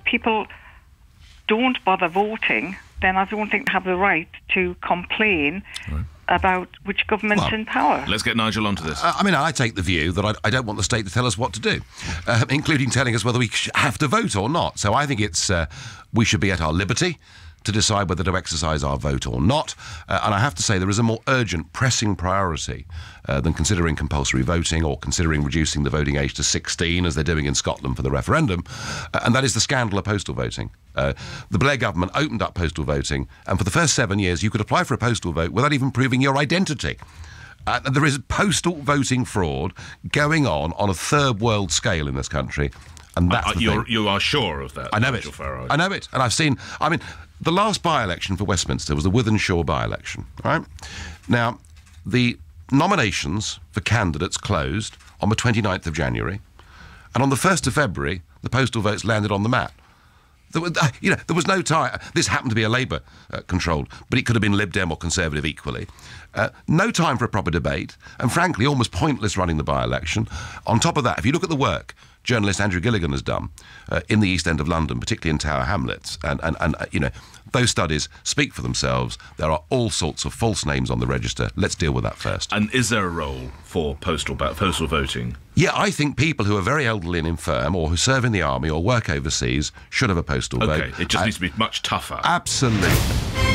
people don't bother voting, then I don't think they have the right to complain about which government's in power. Let's get Nigel onto this. I mean, I take the view that I don't want the state to tell us what to do, including telling us whether we have to vote or not. So I think it's we should be at our liberty to decide whether to exercise our vote or not. And I have to say there is a more urgent, pressing priority than considering compulsory voting or considering reducing the voting age to 16, as they're doing in Scotland for the referendum, and that is the scandal of postal voting. The Blair government opened up postal voting, and for the first 7 years you could apply for a postal vote without even proving your identity. There is postal voting fraud going on a third world scale in this country. And that's the thing. You are sure of that? I know it. I know it. And I've seen... I mean, the last by-election for Westminster was the Wythenshawe by-election, right? Now, the nominations for candidates closed on the 29th of January, and on the 1st of February, the postal votes landed on the mat. There was no time. This happened to be a Labour-controlled, but it could have been Lib Dem or Conservative equally. No time for a proper debate, and frankly, almost pointless running the by-election. On top of that, if you look at the work journalist Andrew Gilligan has done in the East End of London, particularly in Tower Hamlets, and those studies speak for themselves. There are all sorts of false names on the register. Let's deal with that first. And is there a role for postal voting? Yeah, I think people who are very elderly and infirm, or who serve in the army or work overseas, should have a postal vote. OK, it just needs to be much tougher. Absolutely.